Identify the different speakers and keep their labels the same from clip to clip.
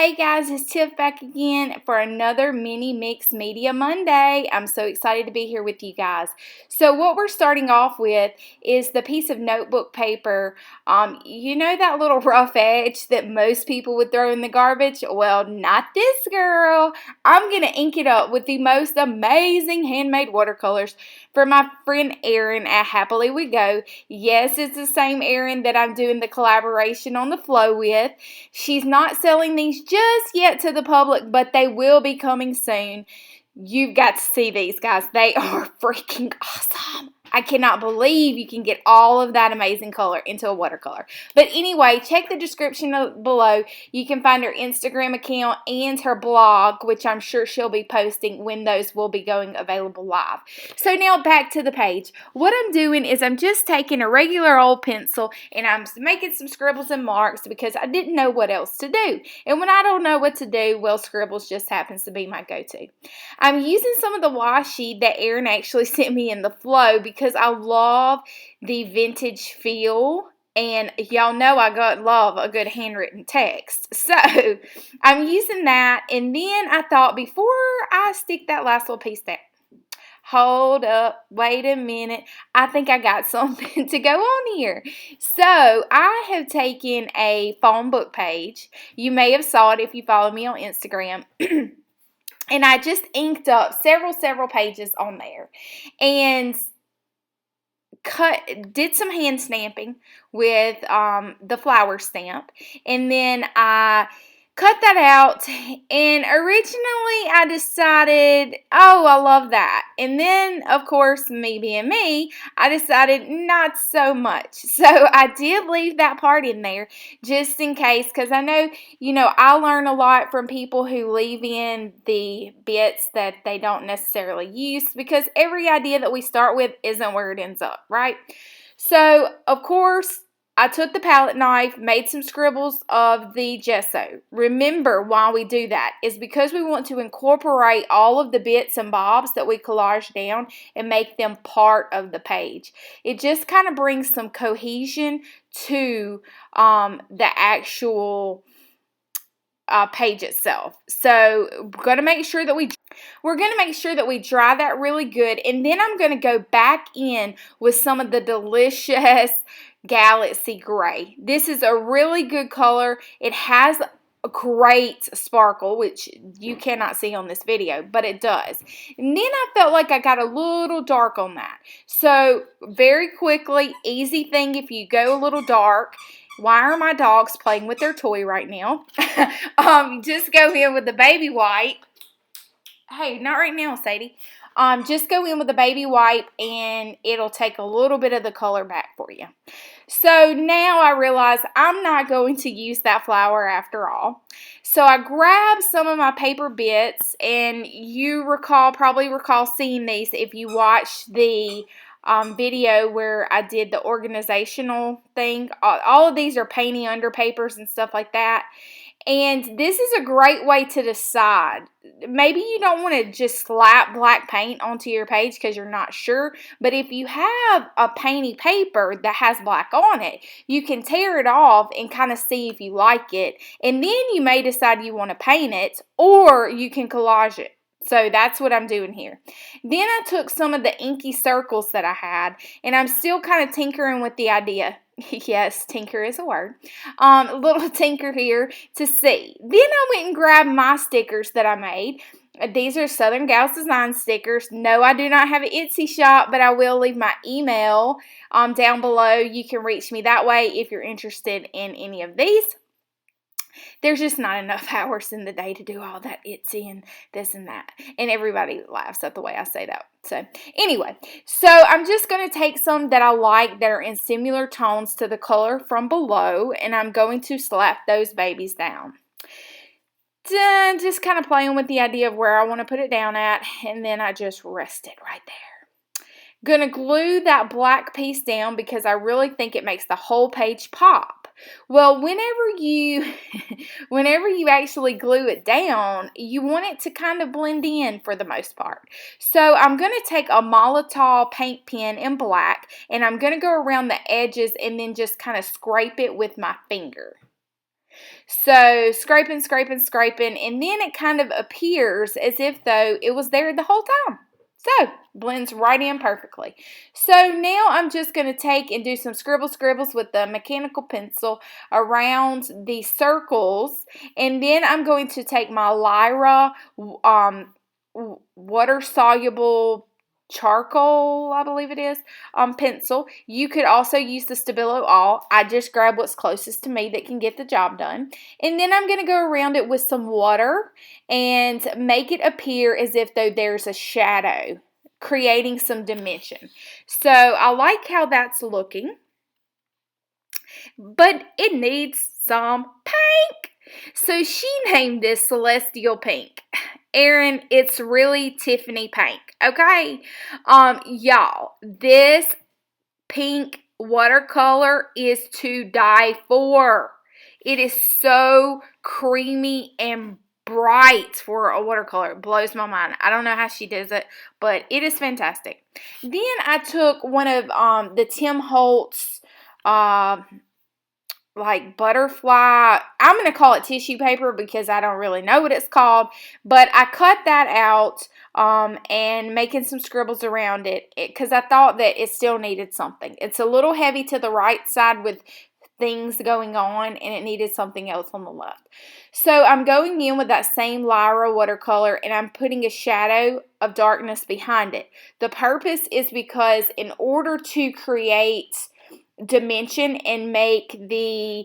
Speaker 1: Hey guys, it's Tiff back again for another mini mixed media Monday. I'm so excited to be here with you guys. So what we're starting off with is the piece of notebook paper. You know that little rough edge that most people would throw in the garbage? Well, not this girl. I'm going to ink it up with the most amazing handmade watercolors for my friend Erin at Happily We Go. Yes, it's the same Erin that I'm doing the collaboration on the flow with. She's not selling these just yet to the public, but they will be coming soon. You've got to see these, guys. They are freaking awesome. I cannot believe you can get all of that amazing color into a watercolor. But anyway, check the description below. You can find her Instagram account and her blog, which I'm sure she'll be posting when those will be going available live. So now back to the page. What I'm doing is I'm just taking a regular old pencil and I'm making some scribbles and marks because I didn't know what else to do. And when I don't know what to do, well, scribbles just happens to be my go-to. I'm using some of the washi that Erin actually sent me in the flow because I love the vintage feel, and y'all know I love a good handwritten text. So I'm using that, and then I thought before I stick that last little piece down, hold up, wait a minute, I think I got something to go on here. So I have taken a phone book page. You may have saw it if you follow me on Instagram. And I just inked up several pages on there and did some hand stamping with the flower stamp, and then I cut that out, and originally I decided, oh, I love that, and then of course, me being me, I decided not so much. So I did leave that part in there just in case, because I know, I learn a lot from people who leave in the bits that they don't necessarily use, because every idea that we start with isn't where it ends up, right? So of course, I took the palette knife, made some scribbles of the gesso. Remember why we do that is because we want to incorporate all of the bits and bobs that we collage down and make them part of the page. It just kind of brings some cohesion to the actual page itself. So we're going to make sure that we dry that really good, and then I'm going to go back in with some of the delicious Galaxy Gray. This is a really good color. It has a great sparkle, which you cannot see on this video, but it does. And then I felt like I got a little dark on that. So very quickly, easy thing if you go a little dark. Why are my dogs playing with their toy right now? Just go in with the baby white. Hey, not right now, Sadie. Just go in with the baby wipe and it'll take a little bit of the color back for you. So now I realize I'm not going to use that flower after all. So I grabbed some of my paper bits, and you probably recall seeing these if you watched the video where I did the organizational thing. All of these are painting under papers and stuff like that. And this is a great way to decide. Maybe you don't want to just slap black paint onto your page because you're not sure. But if you have a painty paper that has black on it, you can tear it off and kind of see if you like it. And then you may decide you want to paint it, or you can collage it. So that's what I'm doing here. Then I took some of the inky circles that I had, and I'm still kind of tinkering with the idea. Yes, tinker is a word. A little tinker here to see. Then I went and grabbed my stickers that I made. These are SouthernGalsDesigns stickers. No, I do not have an Etsy shop, but I will leave my email down below. You can reach me that way if you're interested in any of these. There's just not enough hours in the day to do all that Etsy and this and that. And everybody laughs at the way I say that. So anyway, I'm just going to take some that I like that are in similar tones to the color from below, and I'm going to slap those babies down. Just kind of playing with the idea of where I want to put it down at, and then I just rest it right there. Gonna glue that black piece down because I really think it makes the whole page pop. Well, whenever you actually glue it down, you want it to kind of blend in for the most part. So I'm going to take a Molotov paint pen in black, and I'm going to go around the edges and then just kind of scrape it with my finger. So scraping, scraping, scraping, and then it kind of appears as if though it was there the whole time. So blends right in perfectly. So now I'm just going to take and do some scribbles with the mechanical pencil around the circles, and then I'm going to take my Lyra water soluble charcoal, I believe it is, pencil. You could also use the Stabilo All. I just grab what's closest to me that can get the job done. And then I'm going to go around it with some water and make it appear as if though there's a shadow, creating some dimension. So I like how that's looking, but it needs some pink. So she named this Celestial Pink. Erin, it's really Tiffany pink, okay? Y'all, this pink watercolor is to die for. It is so creamy and bright for a watercolor. It blows my mind. I don't know how she does it, but it is fantastic. Then I took one of the Tim Holtz like butterfly, I'm going to call it tissue paper because I don't really know what it's called, but I cut that out and making some scribbles around it because I thought that it still needed something. It's a little heavy to the right side with things going on, and it needed something else on the left. So I'm going in with that same Lyra watercolor, and I'm putting a shadow of darkness behind it. The purpose is because in order to create dimension and make the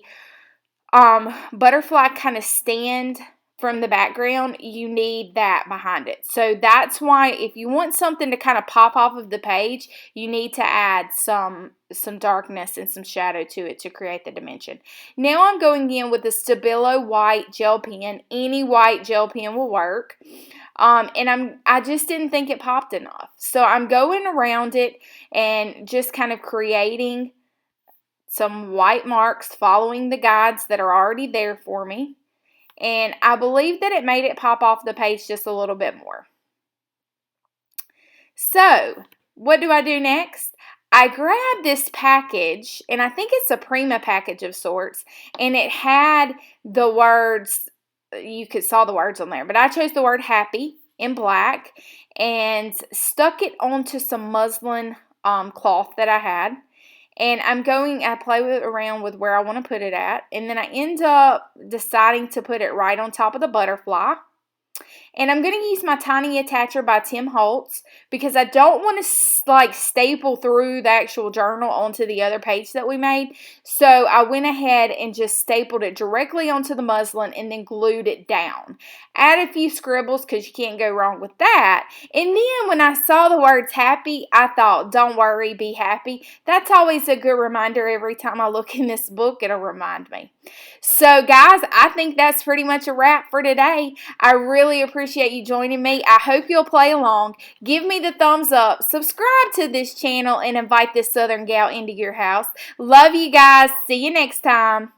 Speaker 1: butterfly kind of stand from the background, you need that behind it. So that's why if you want something to kind of pop off of the page, you need to add some darkness and some shadow to it to create the dimension. Now I'm going in with the Stabilo white gel pen. Any white gel pen will work. And I just didn't think it popped enough. So I'm going around it and just kind of creating some white marks following the guides that are already there for me. And I believe that it made it pop off the page just a little bit more. So, what do I do next? I grabbed this package, and I think it's a Prima package of sorts, and it had the words, saw the words on there, but I chose the word happy in black and stuck it onto some muslin cloth that I had. And I play around with where I want to put it at. And then I end up deciding to put it right on top of the butterfly. And I'm going to use my tiny attacher by Tim Holtz because I don't want to staple through the actual journal onto the other page that we made. So I went ahead and just stapled it directly onto the muslin and then glued it down. Add a few scribbles because you can't go wrong with that. And then when I saw the words happy, I thought, don't worry, be happy. That's always a good reminder. Every time I look in this book, it'll remind me. So guys, I think that's pretty much a wrap for today. I really appreciate you joining me. I hope you'll play along. Give me the thumbs up. Subscribe to this channel and invite this Southern gal into your house. Love you guys. See you next time.